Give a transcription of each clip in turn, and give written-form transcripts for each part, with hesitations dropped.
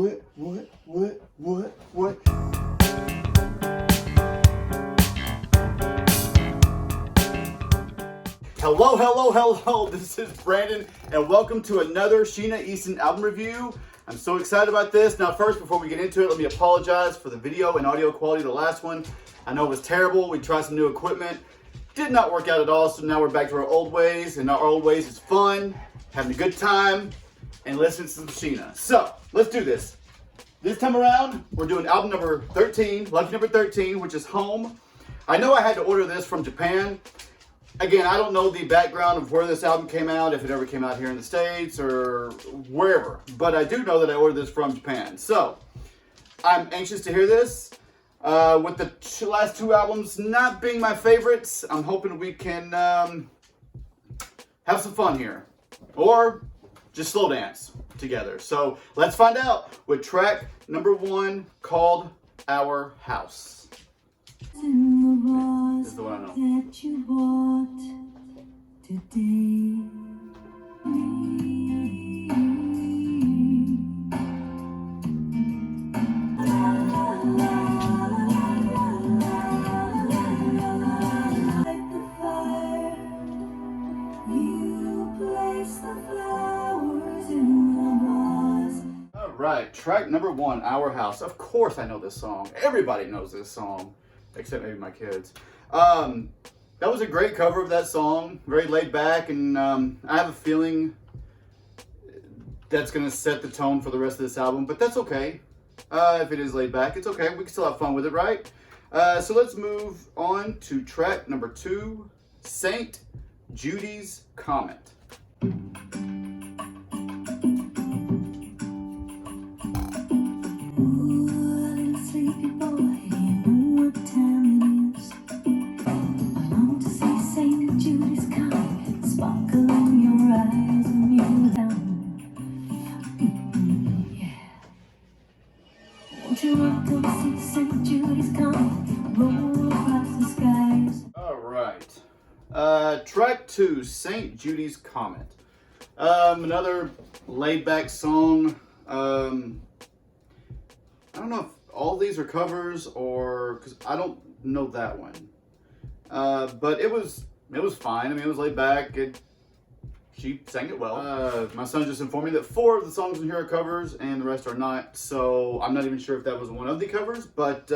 What? Hello. This is Brandon, and welcome to another Sheena Easton album review. I'm so excited about this. Now, first, before we get into it, let me apologize for the video and audio quality of the last one. I know it was terrible. We tried some new equipment. Did not work out at all, so now we're back to our old ways, and our old ways is fun, having a good time, and listening to some Sheena. So, let's do this. This time around, we're doing album number 13, lucky number 13, which is Home. I know I had to order this from Japan. Again, I don't know the background of where this album came out, if it ever came out here in the States or wherever, but I do know that I ordered this from Japan. So, I'm anxious to hear this. With the last two albums not being my favorites, I'm hoping we can have some fun here. Or just slow dance together. So let's find out with track number 1 called Our House. This is the one I know. That you bought today. Right, track number 1, Our House. Of course I know this song. Everybody knows this song, except maybe my kids. That was a great cover of that song, very laid back, and I have a feeling that's going to set the tone for the rest of this album, but that's okay. If it is laid back, it's okay. We can still have fun with it, right? So let's move on to track number 2, Saint Judes Comet. Track 2, St. Judes Comet. Another laid-back song. I don't know if all these are covers or because I don't know that one. But it was fine. I mean, it was laid back. She sang it well. My son just informed me that 4 of the songs in here are covers and the rest are not. So I'm not even sure if that was one of the covers, but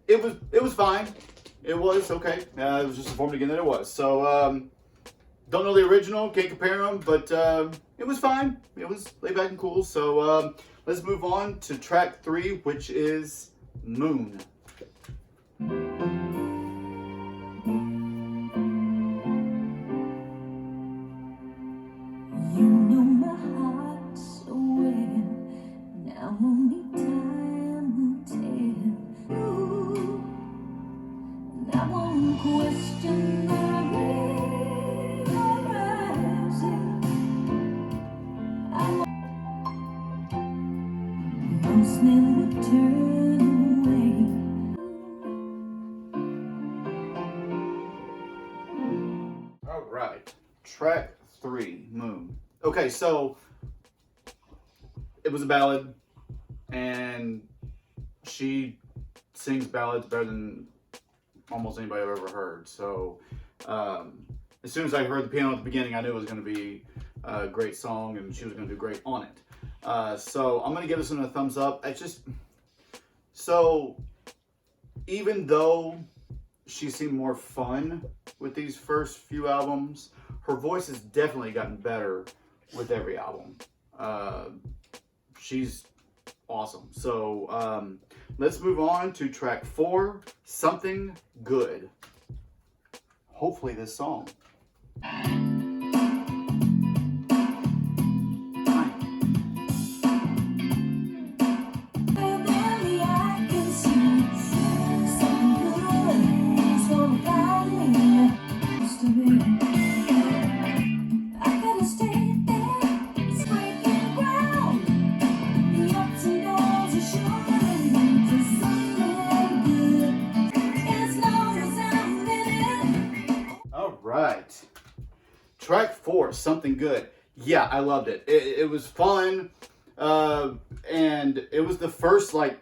it was fine. It was okay. It was just informed again that it was. So, don't know the original, can't compare them, but it was fine. It was laid back and cool. So, let's move on to track 3, which is Moon. You know my heart so well. Now only time will tell. Ooh. I won't question the rising. I won't never turn away. All right, track 3, Moon. Okay, so it was a ballad, and she sings ballads better than almost anybody I've ever heard. So as soon as I heard the piano at the beginning, I knew it was going to be a great song and she was going to do great on it. So I'm going to give this one a thumbs up. So even though she seemed more fun with these first few albums, her voice has definitely gotten better with every album. She's awesome. So let's move on to track 4, Something Good. Hopefully this song. Track 4, Something Good. Yeah, I loved it. It was fun. And it was the first like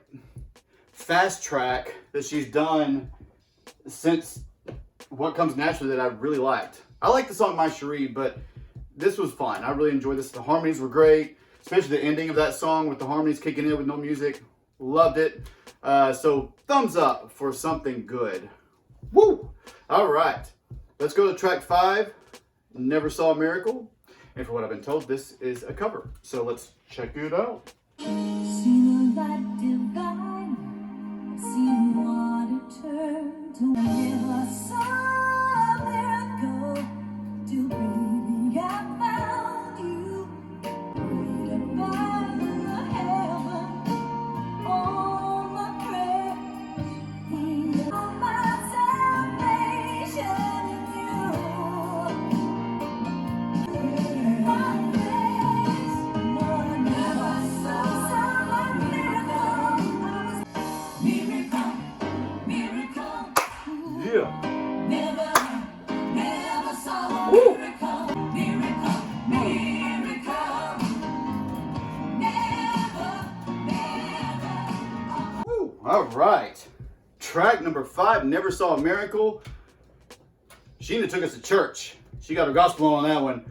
fast track that she's done since What Comes Naturally that I really liked. I like the song My Cherie, but this was fun. I really enjoyed this. The harmonies were great, especially the ending of that song with the harmonies kicking in with no music. Loved it. So thumbs up for something good. Woo! All right, let's go to track 5, Never Saw a Miracle. And for what I've been told, this is a cover. So let's check it out. Seen a light divine, seen water turn to never saw a miracle. Till baby, I found you, waiting by the heaven. All my prayers, all my salvation in you. My praise, Lord, never saw a miracle. Miracle, miracle. Yeah. Never saw a miracle. Miracle, miracle. Never. Woo. All right. Track number 5, Never Saw a Miracle. Sheena took us to church. She got her gospel on that one.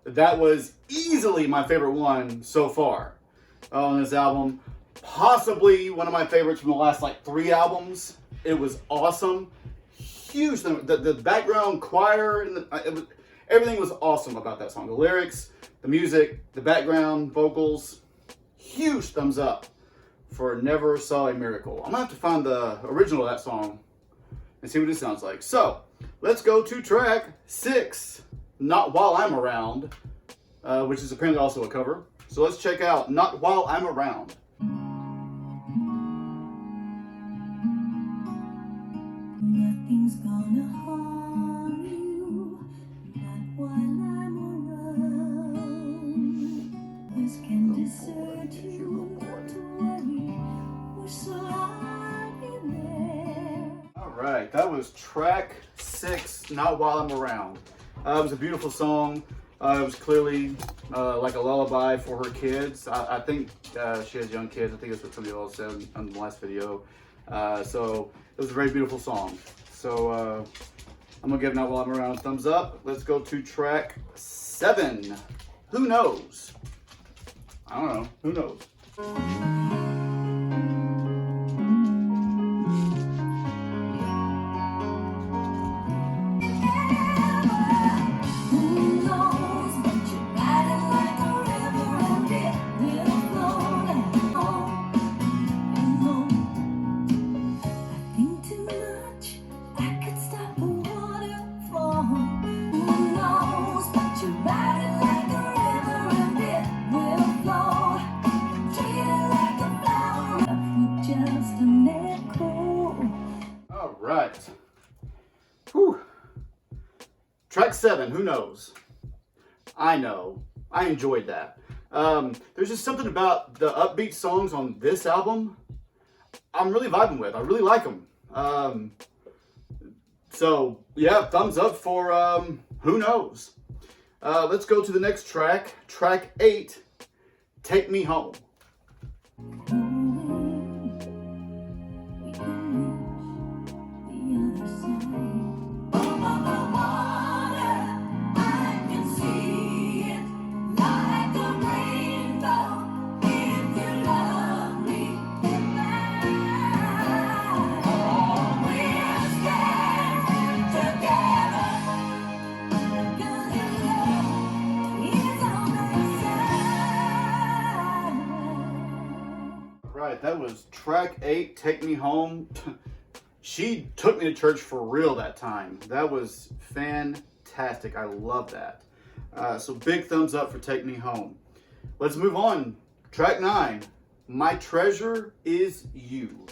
That was easily my favorite one so far on this album. Possibly one of my favorites from the last like 3 albums. It was awesome. Huge. The background choir and everything was awesome about that song. The lyrics, the music, the background vocals. Huge thumbs up for Never Saw a Miracle. I'm gonna have to find the original of that song and see what it sounds like. So let's go to track 6, Not While I'm Around, which is apparently also a cover. So let's check out Not While I'm Around. Nothing's gonna harm you, not while I'm around. This can desert you, not to worry, we're surrounded there. All right, that was track 6, Not While I'm Around. It was a beautiful song. It was clearly like a lullaby for her kids. I think she has young kids. I think that's what somebody else said on the last video. So it was a very beautiful song. So I'm gonna give Not While I'm Around a thumbs up. Let's go to track 7. Who knows? I don't know. Who knows? Who knows, but you're riding like a river and it will flow down. You know, I think too much, I could stop a waterfall. Who knows, but you're riding like a river and it will flow. Treated like a flower with just an echo. All right. Whew. Track 7, Who Knows? I know. I enjoyed that. There's just something about the upbeat songs on this album I'm really vibing with. I really like them. So, yeah, thumbs up for Who Knows? Let's go to the next track. Track 8, Take Me Home. Right, that was track 8, Take Me Home. She took me to church for real that time. That was fantastic. I love that. So big thumbs up for Take Me Home. Let's move on. Track 9, My Treasure Is You.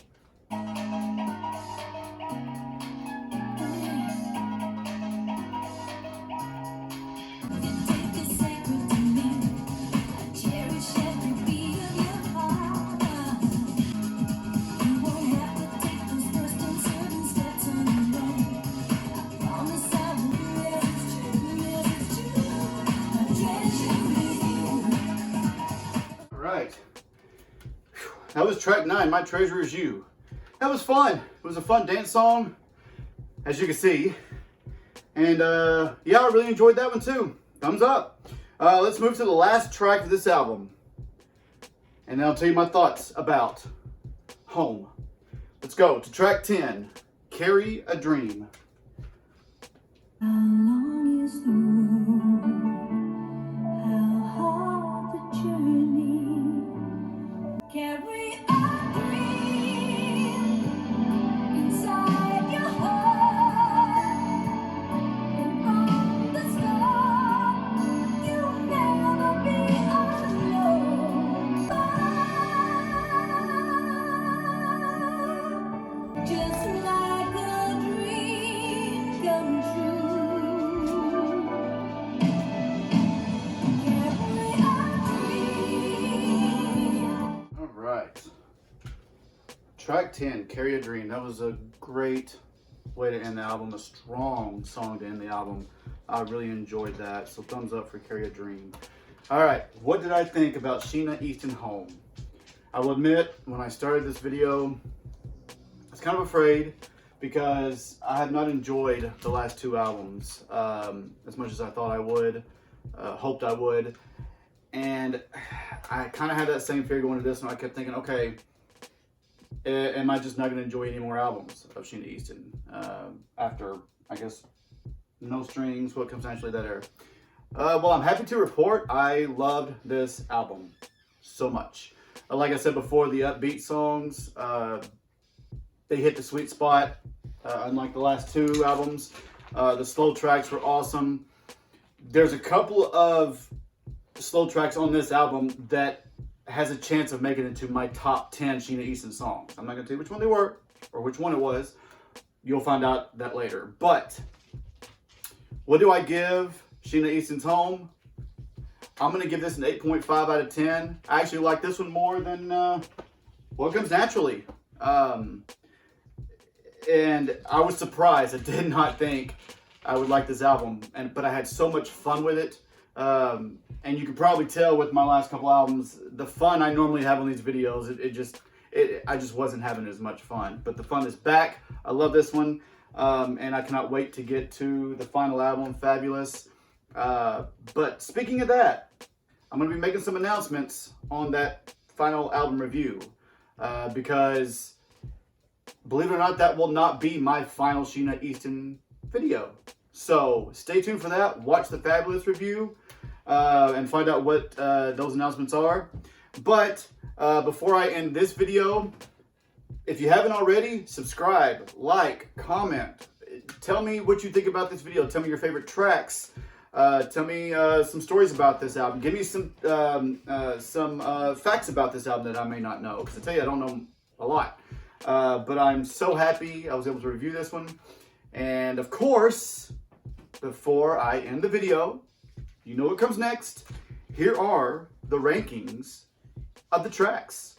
That was track 9, My Treasure Is You. That was fun. It was a fun dance song, as you can see. And yeah, I really enjoyed that one too. Thumbs up. Let's move to the last track of this album. And then I'll tell you my thoughts about Home. Let's go to track 10, Carry a Dream. How long is the road? How hard the journey? Carry a dream inside your heart, and from the start, you'll never be alone. Just like a dream come true. Carry a dream. All right. Track 10, Carry a Dream. That was a great way to end the album, a strong song to end the album. I really enjoyed that, so thumbs up for Carry a Dream. All right, what did I think about Sheena Easton Home? I will admit, when I started this video, I was kind of afraid because I have not enjoyed the last 2 albums as much as I thought I would, hoped I would. And I kind of had that same fear going to this one. I kept thinking, okay, am I just not going to enjoy any more albums of Sheena Easton after, I guess, No Strings, What Comes Naturally, that era? Well, I'm happy to report I loved this album so much. Like I said before, the upbeat songs, they hit the sweet spot, unlike the last 2 albums. The slow tracks were awesome. There's a couple of slow tracks on this album that has a chance of making it into my top 10 Sheena Easton songs. I'm not going to tell you which one they were or which one it was. You'll find out that later. But what do I give Sheena Easton's Home? I'm going to give this an 8.5 out of 10. I actually like this one more than What Comes Naturally. And I was surprised. I did not think I would like this album, but I had so much fun with it. And you can probably tell with my last couple albums, the fun I normally have on these videos, I just wasn't having as much fun. But the fun is back. I love this one, and I cannot wait to get to the final album, Fabulous. But speaking of that, I'm going to be making some announcements on that final album review, because believe it or not, that will not be my final Sheena Easton video. So stay tuned for that. Watch the Fabulous review and find out what those announcements are. But before I end this video, if you haven't already, subscribe, like, comment. Tell me what you think about this video. Tell me your favorite tracks. Tell me some stories about this album. Give me some facts about this album that I may not know. Because I tell you, I don't know a lot. But I'm so happy I was able to review this one. And of course, before I end the video, you know what comes next. Here are the rankings of the tracks.